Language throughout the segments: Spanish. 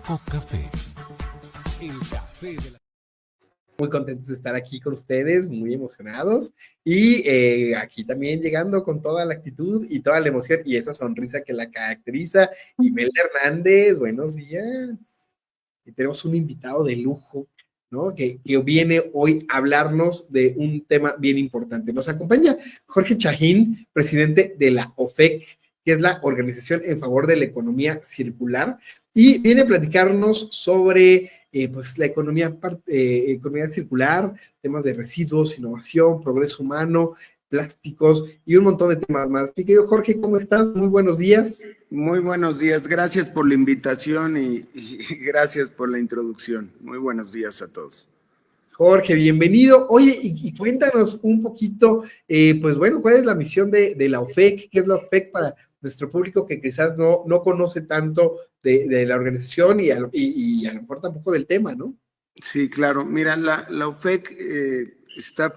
Rico Café. El café de la... Muy contentos de estar aquí con ustedes, muy emocionados y aquí también llegando con toda la actitud y toda la emoción y esa sonrisa que la caracteriza. Imelda Hernández, buenos días. Y tenemos un invitado de lujo, ¿no? Que viene hoy a hablarnos de un tema bien importante. Nos acompaña Jorge Chahín, presidente de la OFEC, que es la Organización en Favor de la Economía Circular, y viene a platicarnos sobre pues la economía circular, temas de residuos, innovación, progreso humano, plásticos y un montón de temas más. Mi querido Jorge, ¿cómo estás? Muy buenos días. Muy buenos días, gracias por la invitación y gracias por la introducción. Muy buenos días a todos. Jorge, bienvenido. Oye, y cuéntanos un poquito, pues bueno, ¿cuál es la misión de la OFEC? ¿Qué es la OFEC para nuestro público que quizás no conoce tanto de la organización y a lo mejor tampoco del tema, ¿no? Sí, claro. Mira, la OFEC está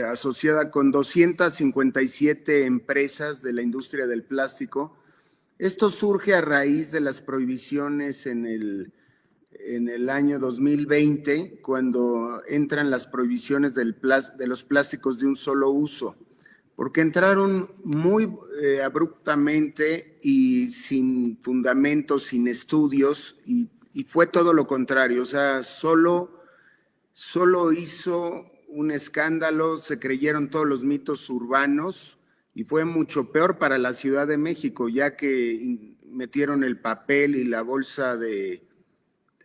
asociada con 257 empresas de la industria del plástico. Esto surge a raíz de las prohibiciones en el año 2020, cuando entran las prohibiciones de los plásticos de un solo uso, porque entraron muy abruptamente y sin fundamentos, sin estudios, y fue todo lo contrario. O sea, solo hizo un escándalo, se creyeron todos los mitos urbanos y fue mucho peor para la Ciudad de México, ya que metieron el papel y la bolsa de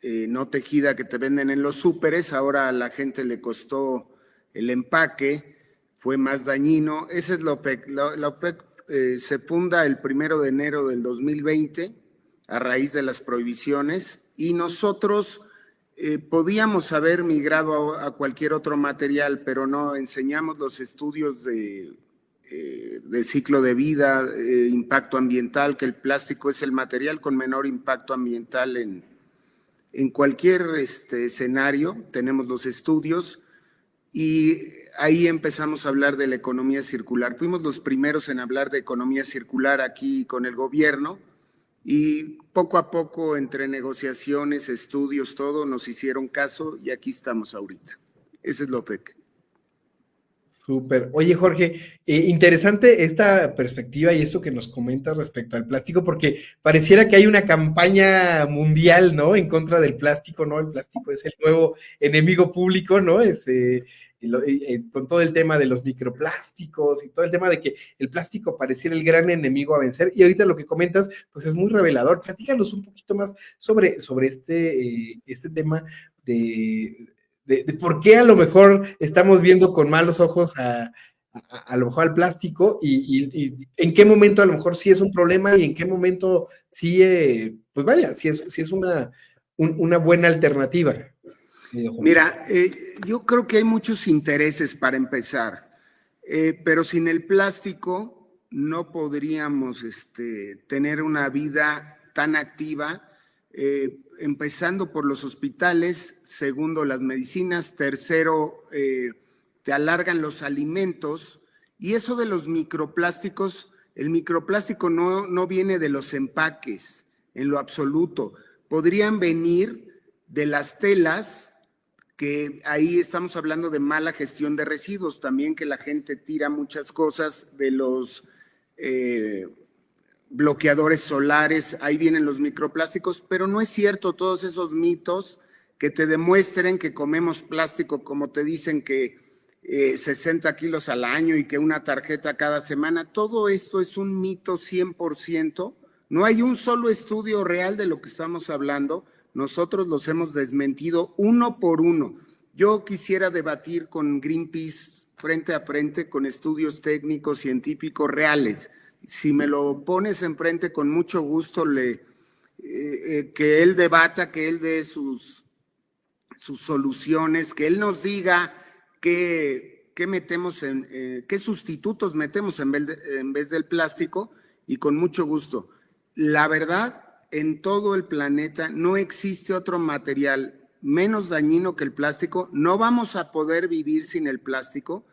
no tejida que te venden en los súperes. Ahora a la gente le costó el empaque, fue más dañino. Esa es la OFEC. La OFEC se funda el 1 de enero del 2020 a raíz de las prohibiciones, y nosotros podíamos haber migrado a cualquier otro material, pero no, enseñamos los estudios de ciclo de vida, impacto ambiental, que el plástico es el material con menor impacto ambiental en cualquier escenario. Tenemos los estudios y ahí empezamos a hablar de la economía circular. Fuimos los primeros en hablar de economía circular aquí con el gobierno, y poco a poco, entre negociaciones, estudios, todo, nos hicieron caso y aquí estamos ahorita. Ese es lo OFEC. Súper. Oye, Jorge, interesante esta perspectiva y esto que nos comentas respecto al plástico, porque pareciera que hay una campaña mundial, ¿no? En contra del plástico, ¿no? El plástico es el nuevo enemigo público, ¿no? Con todo el tema de los microplásticos y todo el tema de que el plástico pareciera el gran enemigo a vencer. Y ahorita lo que comentas, pues es muy revelador. Platícanos un poquito más sobre este tema de por qué a lo mejor estamos viendo con malos ojos a lo mejor al plástico y en qué momento a lo mejor sí es un problema y en qué momento sí, pues vaya, sí es una buena alternativa. Mira, yo creo que hay muchos intereses para empezar, pero sin el plástico no podríamos tener una vida tan activa, empezando por los hospitales, segundo las medicinas, tercero te alargan los alimentos. Y eso de los microplásticos, el microplástico no viene de los empaques en lo absoluto, podrían venir de las telas, que ahí estamos hablando de mala gestión de residuos también, que la gente tira muchas cosas de los bloqueadores solares, ahí vienen los microplásticos, pero no es cierto todos esos mitos que te demuestren que comemos plástico, como te dicen que 60 kilos al año y que una tarjeta cada semana. Todo esto es un mito 100%. No hay un solo estudio real de lo que estamos hablando. Nosotros los hemos desmentido uno por uno. Yo quisiera debatir con Greenpeace frente a frente con estudios técnicos, científicos reales. Si me lo pones enfrente, con mucho gusto que él debata, que él dé sus soluciones, que él nos diga qué sustitutos metemos en vez del plástico, y con mucho gusto. La verdad, en todo el planeta no existe otro material menos dañino que el plástico. No vamos a poder vivir sin el plástico.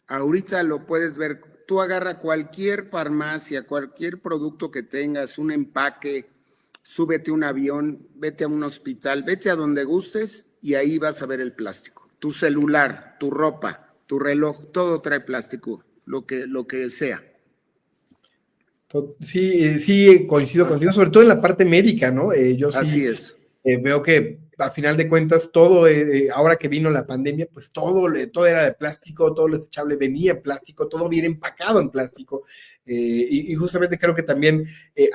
Ahorita lo puedes ver. Tú agarra cualquier farmacia, cualquier producto que tengas, un empaque súbete a un avión, vete a un hospital, vete a donde gustes y ahí vas a ver el plástico. Tu celular, tu ropa, tu reloj, todo trae plástico, lo que sea. Sí, sí, coincido contigo, sobre todo en la parte médica, ¿no? Yo Así sí es. veo que a final de cuentas todo, ahora que vino la pandemia, pues todo era de plástico, todo lo desechable venía en plástico, todo viene empacado en plástico. Y justamente creo que también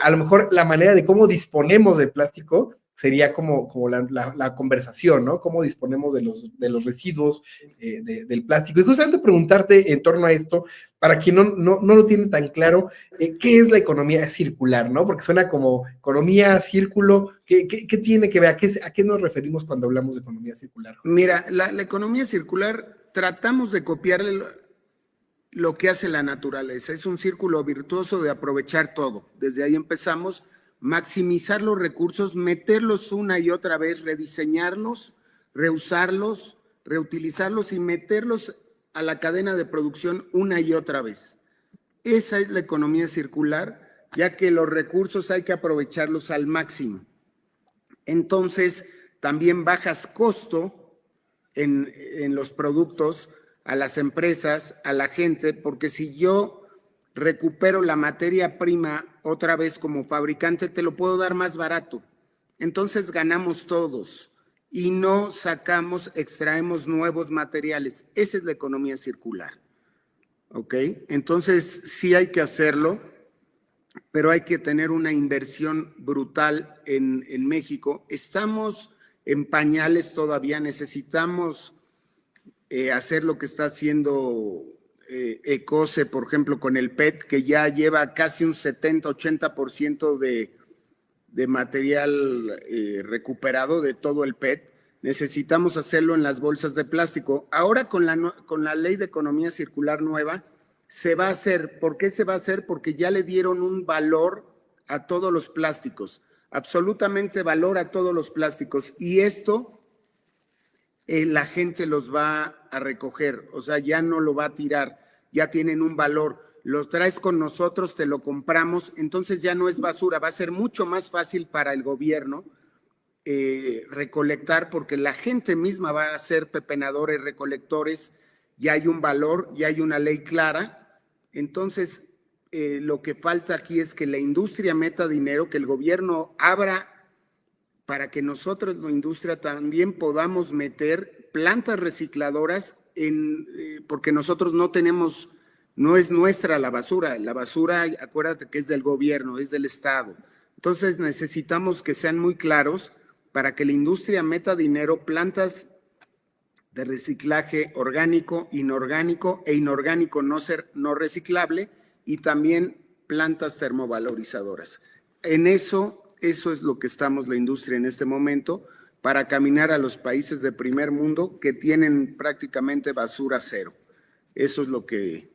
a lo mejor la manera de cómo disponemos del plástico sería como la conversación, ¿no? Cómo disponemos de los residuos del plástico. Y justamente preguntarte en torno a esto, para quien no lo tiene tan claro, ¿qué es la economía circular, no? Porque suena como economía, círculo, ¿qué tiene que ver? ¿A qué nos referimos cuando hablamos de economía circular? Mira, la economía circular tratamos de copiarle lo que hace la naturaleza. Es un círculo virtuoso de aprovechar todo. Desde ahí empezamos, maximizar los recursos, meterlos una y otra vez, rediseñarlos, reusarlos, reutilizarlos y meterlos a la cadena de producción una y otra vez. Esa es la economía circular, ya que los recursos hay que aprovecharlos al máximo. Entonces, también bajas costo en los productos a las empresas, a la gente, porque si yo recupero la materia prima otra vez como fabricante, te lo puedo dar más barato. Entonces ganamos todos y no extraemos nuevos materiales. Esa es la economía circular. ¿Ok? Entonces sí hay que hacerlo, pero hay que tener una inversión brutal en México. Estamos en pañales todavía, necesitamos hacer lo que está haciendo Ecose, por ejemplo, con el PET, que ya lleva casi un 70-80% de material recuperado de todo el PET. Necesitamos hacerlo en las bolsas de plástico. Ahora con la ley de economía circular nueva, se va a hacer. ¿Por qué se va a hacer? Porque ya le dieron un valor a todos los plásticos, absolutamente valor a todos los plásticos. Y esto la gente los va a recoger, o sea, ya no lo va a tirar, ya tienen un valor. Los traes con nosotros, te lo compramos, entonces ya no es basura. Va a ser mucho más fácil para el gobierno recolectar, porque la gente misma va a ser pepenadores, recolectores, ya hay un valor, ya hay una ley clara. Entonces, lo que falta aquí es que la industria meta dinero, que el gobierno abra para que nosotros, la industria, también podamos meter plantas recicladoras, porque nosotros no es nuestra la basura, acuérdate que es del gobierno, es del Estado. Entonces necesitamos que sean muy claros para que la industria meta dinero, plantas de reciclaje orgánico, inorgánico e inorgánico no reciclable, y también plantas termovalorizadoras. Eso es lo que estamos la industria en este momento, para caminar a los países de primer mundo que tienen prácticamente basura cero. Eso es lo que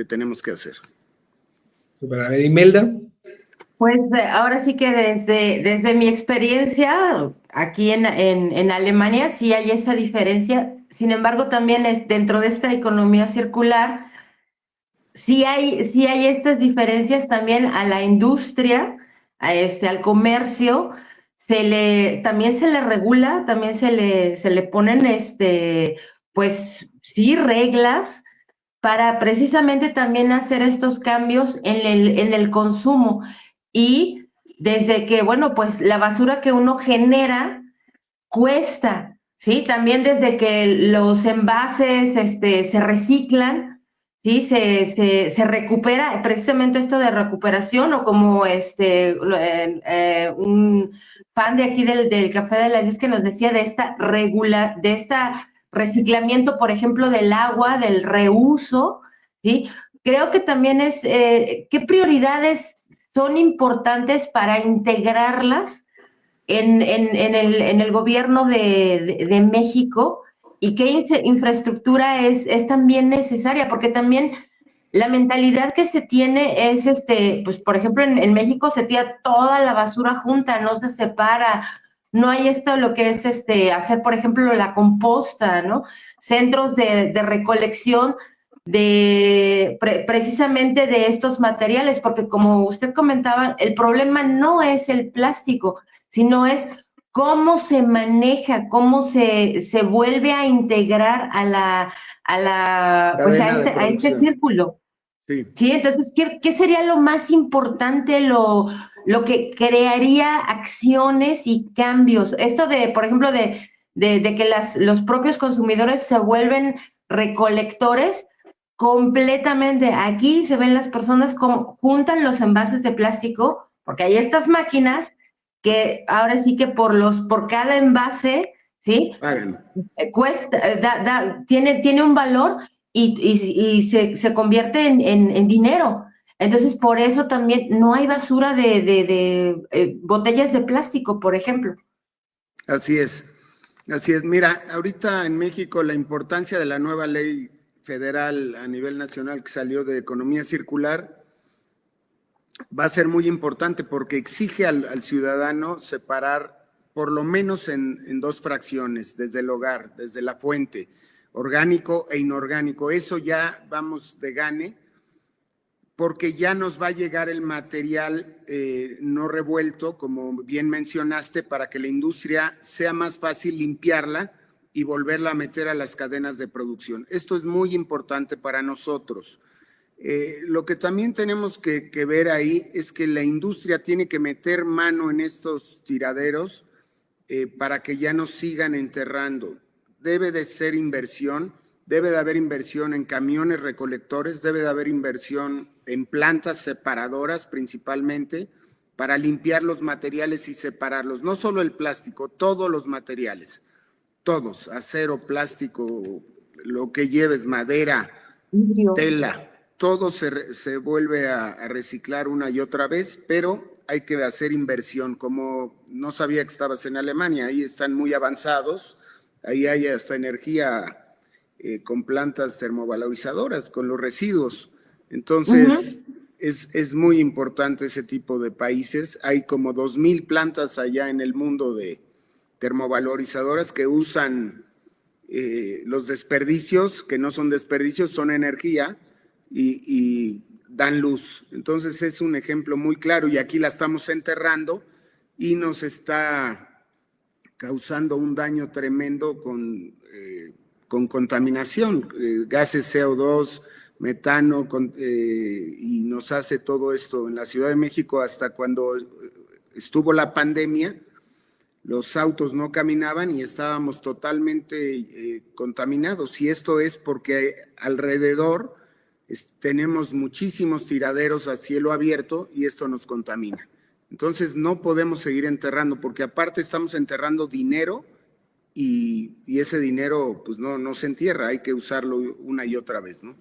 tenemos que hacer. Super, a ver, Imelda. Pues ahora sí que desde mi experiencia aquí en Alemania sí hay esa diferencia. Sin embargo, también dentro de esta economía circular, sí hay estas diferencias también a la industria, al comercio. También se le regula, también se le ponen pues sí, reglas para precisamente también hacer estos cambios en el consumo. Y desde que, bueno, pues la basura que uno genera cuesta, ¿sí? También desde que los envases se reciclan, ¿sí? Se recupera, precisamente esto de recuperación, o como un fan de aquí del Café de las 10 que nos decía de esta reciclamiento, por ejemplo, del agua, del reuso, ¿sí? Creo que también ¿qué prioridades son importantes para integrarlas en el gobierno de México, y qué infraestructura es también necesaria? Porque también la mentalidad que se tiene es, pues por ejemplo en México se tira toda la basura junta, no se separa, no hay lo que es hacer, por ejemplo, la composta, ¿no? Centros de recolección precisamente de estos materiales, porque como usted comentaba, el problema no es el plástico, sino es cómo se maneja, cómo se vuelve a integrar pues Cadena de a este producción. círculo. Sí. Sí, entonces, ¿qué sería lo más importante, lo que crearía acciones y cambios? Esto de, por ejemplo, de que los propios consumidores se vuelven recolectores completamente. Aquí se ven las personas como juntan los envases de plástico, porque hay estas máquinas que ahora sí que por cada envase, ¿sí? Pagan. Cuesta, tiene un valor y se convierte en dinero. Entonces, por eso también no hay basura de botellas de plástico, por ejemplo. Así es. Así es. Mira, ahorita en México la importancia de la nueva ley federal a nivel nacional que salió de economía circular va a ser muy importante porque exige al ciudadano separar por lo menos en dos fracciones, desde el hogar, desde la fuente, orgánico e inorgánico. Eso ya vamos de gane porque ya nos va a llegar el material no revuelto, como bien mencionaste, para que la industria sea más fácil limpiarla y volverla a meter a las cadenas de producción. Esto es muy importante para nosotros. Lo que también tenemos que ver ahí es que la industria tiene que meter mano en estos tiraderos para que ya no sigan enterrando. Debe de ser inversión, debe de haber inversión en camiones recolectores, debe de haber inversión en plantas separadoras principalmente para limpiar los materiales y separarlos. No solo el plástico, todos los materiales, todos, acero, plástico, lo que lleves, madera, tela, todo se vuelve a reciclar una y otra vez, pero hay que hacer inversión. Como no sabía que estabas en Alemania, ahí están muy avanzados, ahí hay hasta energía con plantas termovalorizadoras, con los residuos. Entonces, es muy importante ese tipo de países. Hay como 2,000 plantas allá en el mundo de termovalorizadoras que usan los desperdicios, que no son desperdicios, son energía y dan luz. Entonces es un ejemplo muy claro y aquí la estamos enterrando y nos está causando un daño tremendo con contaminación, gases CO2, metano, y nos hace todo esto. En la Ciudad de México, hasta cuando estuvo la pandemia, los autos no caminaban y estábamos totalmente contaminados. Y esto es porque alrededor tenemos muchísimos tiraderos a cielo abierto y esto nos contamina. Entonces no podemos seguir enterrando porque aparte estamos enterrando dinero y ese dinero pues no se entierra, hay que usarlo una y otra vez, ¿no?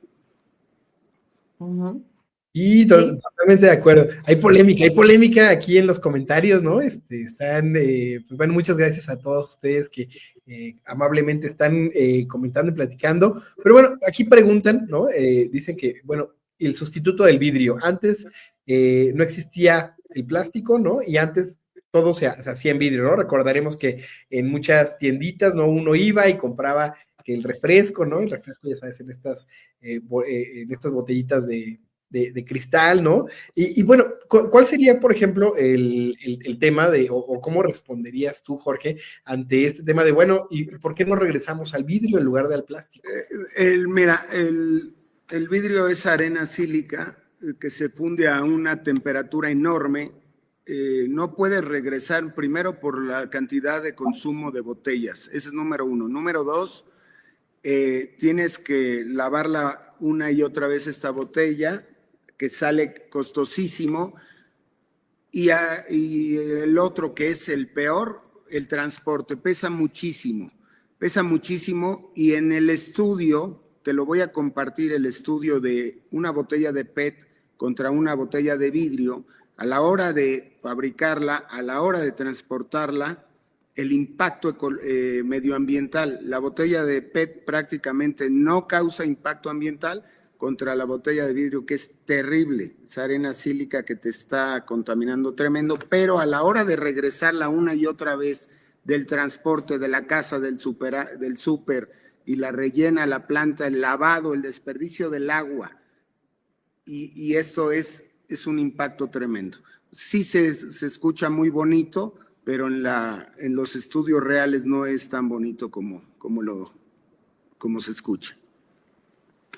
Y totalmente de acuerdo. Hay polémica aquí en los comentarios, ¿no? Están, pues bueno, muchas gracias a todos ustedes que amablemente están comentando y platicando. Pero bueno, aquí preguntan, ¿no? Dicen que, bueno, el sustituto del vidrio. Antes no existía el plástico, ¿no? Y antes todo se hacía en vidrio, ¿no? Recordaremos que en muchas tienditas, ¿no? Uno iba y compraba que el refresco, ¿no? El refresco, ya sabes, en estas botellitas de cristal, ¿no? Y bueno, ¿cuál sería, por ejemplo, el tema o cómo responderías tú, Jorge, ante este tema de, bueno, ¿y por qué no regresamos al vidrio en lugar del plástico? Mira, el vidrio es arena sílica que se funde a una temperatura enorme. No puedes regresar primero por la cantidad de consumo de botellas. Ese es número uno. Número dos, tienes que lavarla una y otra vez esta botella, que sale costosísimo. Y el otro, que es el peor, el transporte, pesa muchísimo y en el estudio, te lo voy a compartir, el estudio de una botella de PET contra una botella de vidrio, a la hora de fabricarla, a la hora de transportarla, el impacto medioambiental. La botella de PET prácticamente no causa impacto ambiental contra la botella de vidrio, que es terrible, esa arena sílica que te está contaminando tremendo, pero a la hora de regresarla una y otra vez del transporte, de la casa, del súper, y la rellena la planta, el lavado, el desperdicio del agua. Y esto es un impacto tremendo. Sí se escucha muy bonito, pero en los estudios reales no es tan bonito como se escucha.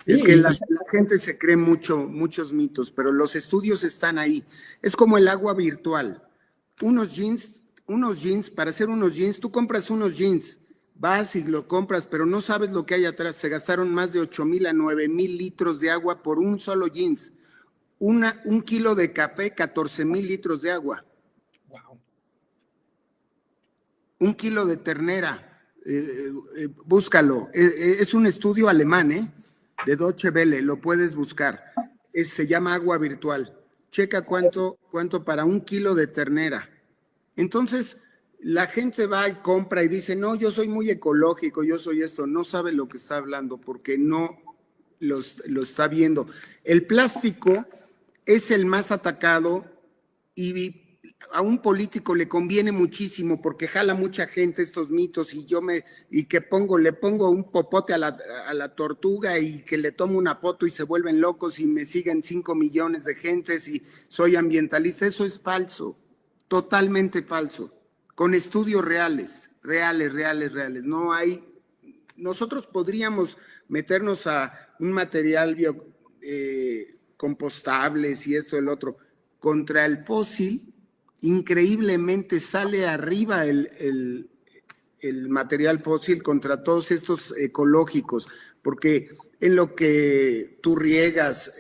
Es que la gente se cree muchos mitos, pero los estudios están ahí. Es como el agua virtual. Unos jeans, para hacer unos jeans, tú compras unos jeans, vas y lo compras, pero no sabes lo que hay atrás. Se gastaron más de 8,000 a 9,000 litros de agua por un solo jeans. Un kilo de café, 14,000 litros de agua. Wow. Un kilo de ternera, búscalo. Es un estudio alemán, de Deutsche Welle, lo puedes buscar. Se llama agua virtual. Checa cuánto para un kilo de ternera. Entonces, la gente va y compra y dice, no, yo soy muy ecológico, yo soy esto. No sabe lo que está hablando porque no lo está viendo. El plástico es el más atacado y a un político le conviene muchísimo porque jala mucha gente estos mitos y le pongo un popote a la tortuga y que le tomo una foto y se vuelven locos y me siguen 5 millones de gentes y soy ambientalista. Eso es falso, totalmente falso, con estudios reales. No hay, nosotros podríamos meternos a un material compostables y esto, el otro, contra el fósil. Increíblemente sale arriba el material fósil contra todos estos ecológicos, porque en lo que tú riegas,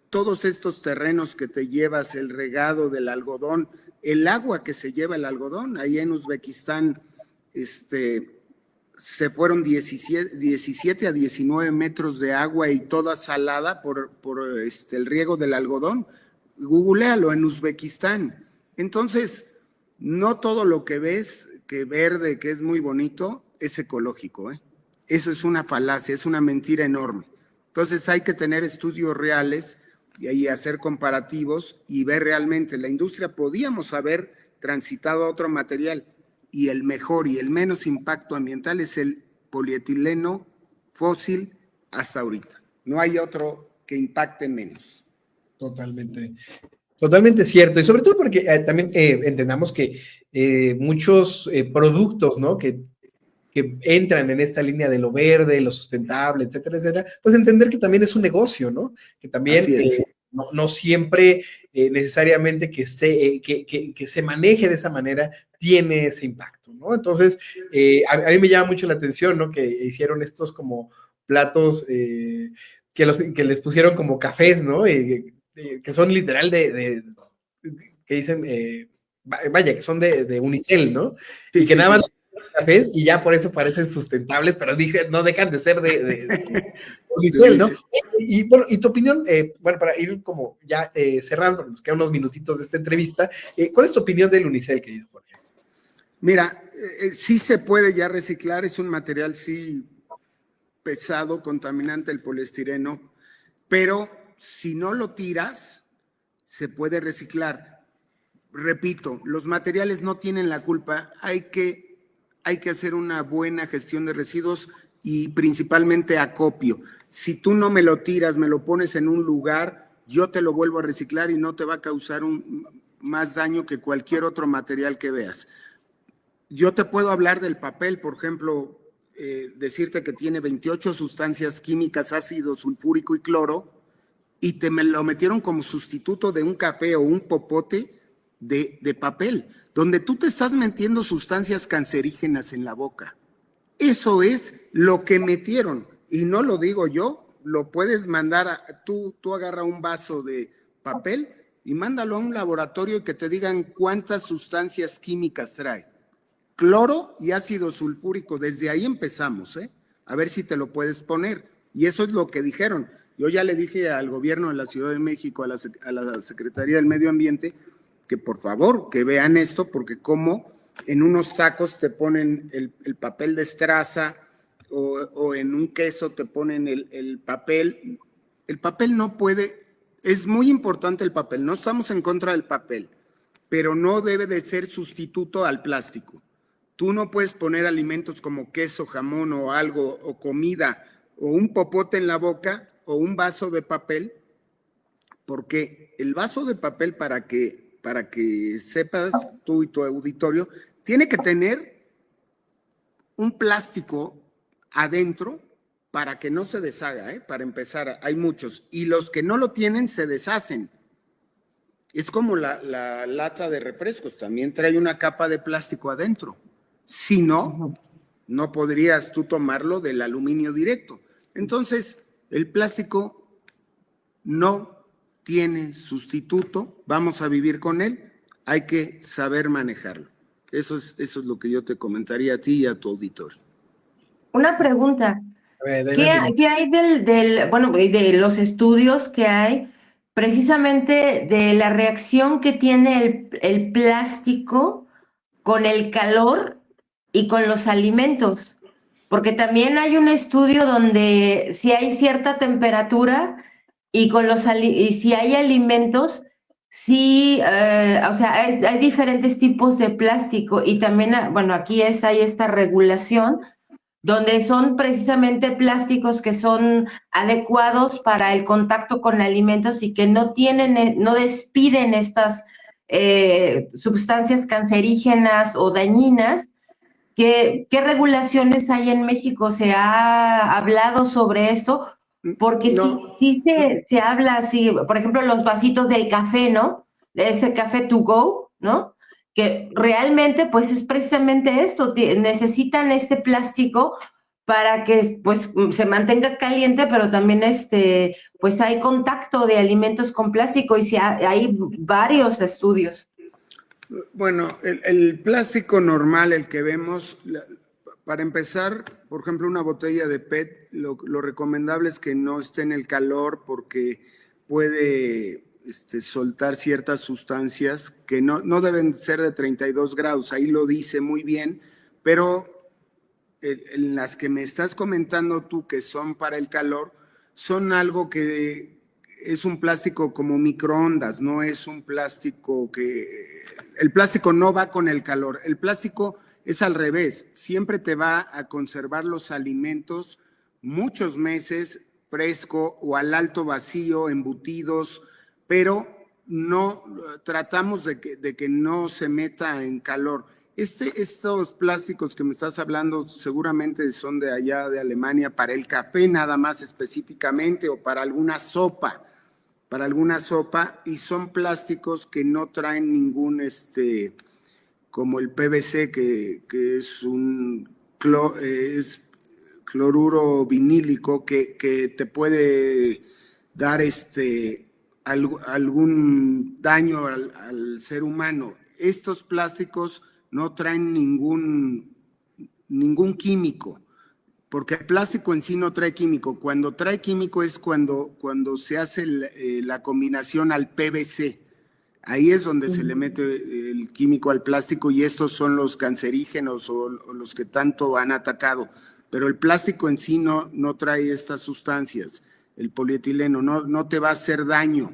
todos estos terrenos que te llevas, el regado del algodón, el agua que se lleva el algodón, ahí en Uzbekistán se fueron 17 a 19 metros de agua y toda salada por el riego del algodón. Googlealo, en Uzbekistán. Entonces, no todo lo que ves, que verde, que es muy bonito, es ecológico, Eso es una falacia, es una mentira enorme. Entonces, hay que tener estudios reales y ahí hacer comparativos y ver realmente. La industria podíamos haber transitado a otro material y el mejor y el menos impacto ambiental es el polietileno fósil hasta ahorita. No hay otro que impacte menos. Totalmente cierto, y sobre todo porque también entendamos que muchos productos, ¿no? Que entran en esta línea de lo verde, lo sustentable, etcétera, etcétera, pues entender que también es un negocio, ¿no? Que también no siempre necesariamente que se maneje de esa manera tiene ese impacto, ¿no? Entonces, a mí me llama mucho la atención, ¿no? Que hicieron estos como platos que les pusieron como cafés, ¿no? Que son literal que dicen, vaya, que son de unicel, ¿no? Sí, y que nada más cafés y ya por eso parecen sustentables, pero dije, no dejan de ser de unicel, ¿no? Y bueno, y tu opinión, bueno, para ir como ya cerrando, nos quedan unos minutitos de esta entrevista, ¿cuál es tu opinión del unicel, querido Jorge? Mira, sí se puede ya reciclar, es un material sí pesado, contaminante el poliestireno, pero si no lo tiras, se puede reciclar. Repito, los materiales no tienen la culpa, hay que hacer una buena gestión de residuos y principalmente acopio. Si tú no me lo tiras, me lo pones en un lugar, yo te lo vuelvo a reciclar y no te va a causar más daño que cualquier otro material que veas. Yo te puedo hablar del papel, por ejemplo, decirte que tiene 28 sustancias químicas, ácido sulfúrico y cloro, y me lo metieron como sustituto de un café o un popote de papel, donde tú te estás metiendo sustancias cancerígenas en la boca. Eso es lo que metieron, y no lo digo yo, lo puedes mandar, tú agarra un vaso de papel y mándalo a un laboratorio y que te digan cuántas sustancias químicas trae. Cloro y ácido sulfúrico, desde ahí empezamos, a ver si te lo puedes poner. Y eso es lo que dijeron. Yo ya le dije al gobierno de la Ciudad de México, a la Secretaría del Medio Ambiente, que por favor, que vean esto, porque como en unos tacos te ponen el papel de estraza o en un queso te ponen el papel. El papel no puede, es muy importante el papel, no estamos en contra del papel, pero no debe de ser sustituto al plástico. Tú no puedes poner alimentos como queso, jamón o algo, o comida, o un popote en la boca, o un vaso de papel, porque el vaso de papel, para que sepas tú y tu auditorio, tiene que tener un plástico adentro para que no se deshaga, para empezar, hay muchos, y los que no lo tienen se deshacen. Es como la lata de refrescos, también trae una capa de plástico adentro. Si no, no podrías tú tomarlo del aluminio directo. Entonces, el plástico no tiene sustituto, vamos a vivir con él, hay que saber manejarlo. Eso es lo que yo te comentaría a ti y a tu auditorio. Una pregunta. Adelante. ¿Qué hay bueno, de los estudios que hay precisamente de la reacción que tiene el plástico con el calor y con los alimentos? Porque también hay un estudio donde si hay cierta temperatura y si hay alimentos, sí, o sea, hay diferentes tipos de plástico y también, bueno, aquí hay esta regulación donde son precisamente plásticos que son adecuados para el contacto con alimentos y que no despiden estas sustancias cancerígenas o dañinas. ¿Qué regulaciones hay en México? ¿Se ha hablado sobre esto? Porque No. sí se habla así, por ejemplo, los vasitos del café, ¿no? De ese café to go, ¿no? Que realmente, pues, es precisamente esto, necesitan este plástico para que, pues, se mantenga caliente, pero también, pues, hay contacto de alimentos con plástico y hay varios estudios. Bueno, el plástico normal, el que vemos, para empezar, por ejemplo, una botella de PET, lo recomendable es que no esté en el calor porque puede soltar ciertas sustancias que no deben ser de 32 grados, ahí lo dice muy bien, pero en las que me estás comentando tú que son para el calor, son algo que es un plástico como microondas, no es un plástico el plástico no va con el calor, el plástico es al revés, siempre te va a conservar los alimentos muchos meses fresco o al alto vacío, embutidos, pero no tratamos de que no se meta en calor. Estos plásticos que me estás hablando seguramente son de allá de Alemania para el café nada más específicamente o para alguna sopa, y son plásticos que no traen ningún, como el PVC que es es cloruro vinílico que te puede dar algún daño al ser humano. Estos plásticos no traen ningún químico, porque el plástico en sí no trae químico. Cuando trae químico es cuando se hace la combinación al PVC. Ahí es donde se le mete el químico al plástico y estos son los cancerígenos o los que tanto han atacado. Pero el plástico en sí no trae estas sustancias. El polietileno no te va a hacer daño,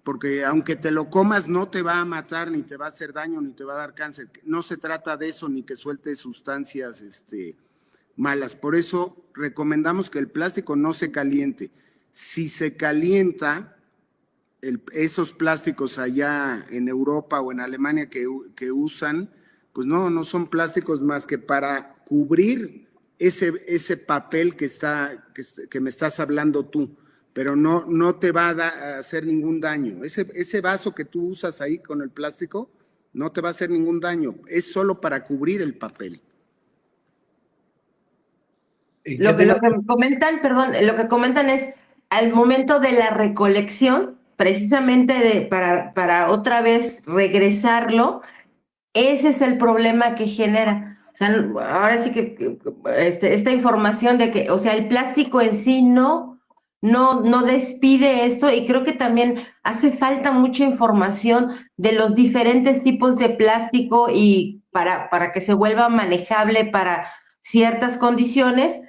porque aunque te lo comas no te va a matar, ni te va a hacer daño, ni te va a dar cáncer. No se trata de eso, ni que suelte sustancias malas. Por eso recomendamos que el plástico no se caliente. Si se calienta, esos plásticos allá en Europa o en Alemania que usan, pues no son plásticos más que para cubrir ese papel que me estás hablando tú, pero no te va a hacer ningún daño. Ese vaso que tú usas ahí con el plástico no te va a hacer ningún daño, es solo para cubrir el papel. Lo que comentan es al momento de la recolección, precisamente para otra vez regresarlo, ese es el problema que genera. O sea, ahora sí que esta información de que, o sea, el plástico en sí no despide esto, y creo que también hace falta mucha información de los diferentes tipos de plástico y para que se vuelva manejable para ciertas condiciones.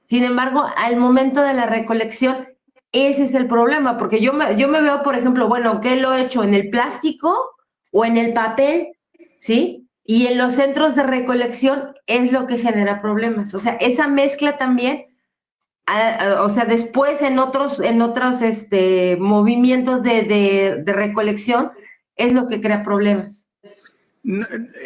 Sin embargo, al momento de la recolección, ese es el problema, porque yo me veo, por ejemplo, bueno, ¿qué lo he hecho? ¿En el plástico o en el papel? ¿Sí? y en los centros de recolección es lo que genera problemas. O sea, esa mezcla también, o sea, después en otros movimientos de recolección es lo que crea problemas.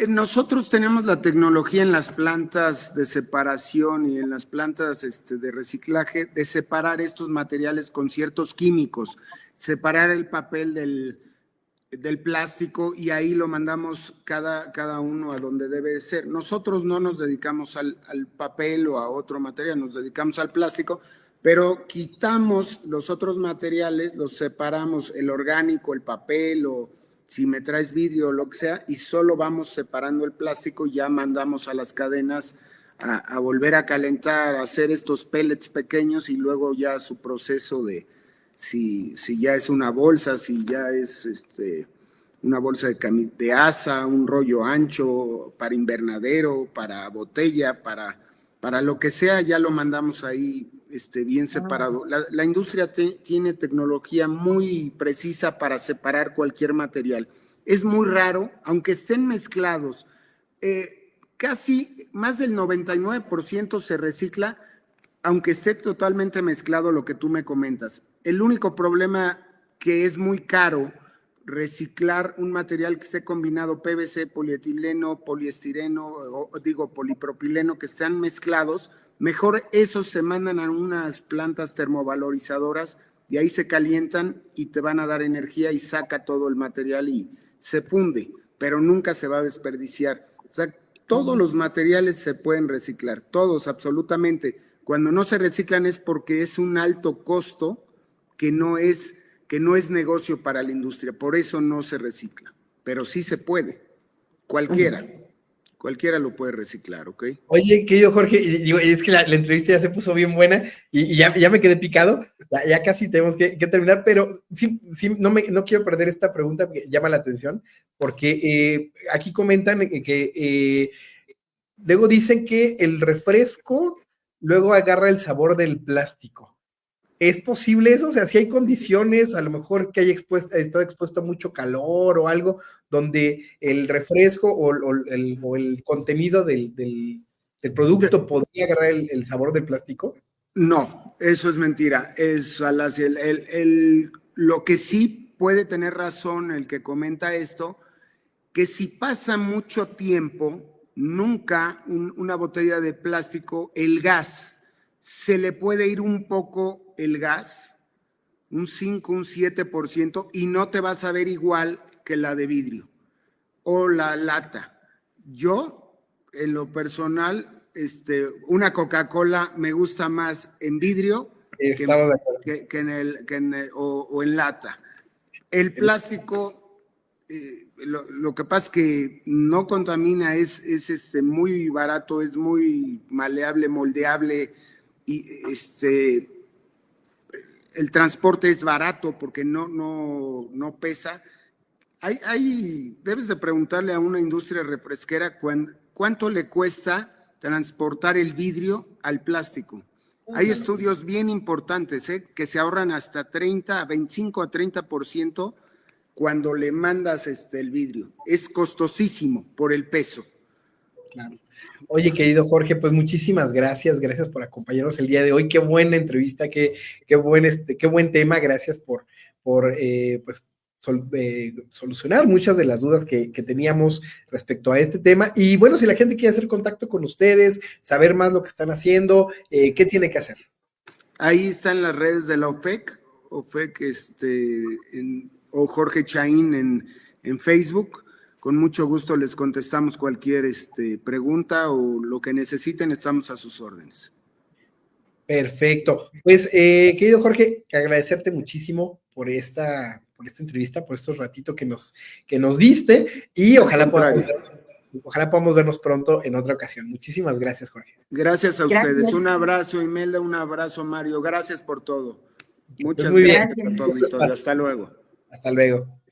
Nosotros tenemos la tecnología en las plantas de separación y en las plantas de reciclaje de separar estos materiales con ciertos químicos, separar el papel del plástico y ahí lo mandamos cada uno a donde debe ser. Nosotros no nos dedicamos al papel o a otro material, nos dedicamos al plástico, pero quitamos los otros materiales, los separamos, el orgánico, el papel o si me traes vidrio o lo que sea, y solo vamos separando el plástico y ya mandamos a las cadenas a volver a calentar, a hacer estos pellets pequeños y luego ya su proceso de si ya es una bolsa, si ya es una bolsa de asa, un rollo ancho para invernadero, para botella, para lo que sea, ya lo mandamos ahí bien separado. La industria tiene tecnología muy precisa para separar cualquier material. Es muy raro, aunque estén mezclados, casi más del 99% se recicla, aunque esté totalmente mezclado lo que tú me comentas. El único problema que es muy caro reciclar un material que esté combinado PVC, polietileno, poliestireno, polipropileno, que están mezclados, mejor esos se mandan a unas plantas termovalorizadoras y ahí se calientan y te van a dar energía y saca todo el material y se funde, pero nunca se va a desperdiciar. O sea, todos los materiales se pueden reciclar, todos, absolutamente. Cuando no se reciclan es porque es un alto costo que no es negocio para la industria, por eso no se recicla, pero sí se puede, cualquiera lo puede reciclar, ¿ok? Oye, querido Jorge, es que la entrevista ya se puso bien buena y ya me quedé picado, ya casi tenemos que terminar, pero sí, no quiero perder esta pregunta que llama la atención, porque aquí comentan que luego dicen que el refresco luego agarra el sabor del plástico. ¿Es posible eso? O sea, si hay condiciones, a lo mejor que haya estado expuesto a mucho calor o algo, donde el refresco o el contenido del producto podría agarrar el sabor del plástico. No, eso es mentira. Lo que sí puede tener razón el que comenta esto, que si pasa mucho tiempo, nunca una botella de plástico, el gas, se le puede ir un poco el gas, un 5, un 7%, y no te vas a ver igual que la de vidrio o la lata. Yo, en lo personal, una Coca-Cola me gusta más en vidrio o en lata. El plástico, lo que pasa es que no contamina, es muy barato, es muy maleable, moldeable, y el transporte es barato porque no pesa. Debes de preguntarle a una industria refresquera cuánto le cuesta transportar el vidrio al plástico. Hay estudios bien importantes que se ahorran hasta 25 a 30% cuando le mandas el vidrio. Es costosísimo por el peso. Claro. Oye, querido Jorge, pues muchísimas gracias por acompañarnos el día de hoy. Qué buena entrevista, qué buen tema. Gracias por solucionar muchas de las dudas que teníamos respecto a este tema. Y bueno, si la gente quiere hacer contacto con ustedes, saber más lo que están haciendo, ¿qué tiene que hacer? Ahí están las redes de la OFEC o Jorge Chaín en Facebook. Con mucho gusto les contestamos cualquier pregunta o lo que necesiten, estamos a sus órdenes. Perfecto. Pues, querido Jorge, agradecerte muchísimo por esta entrevista, por estos ratitos que nos diste y ojalá podamos vernos pronto en otra ocasión. Muchísimas gracias, Jorge. Gracias a ustedes. Un abrazo, Imelda, un abrazo, Mario. Gracias por todo. Muchas gracias a todo. Hasta luego. Hasta luego.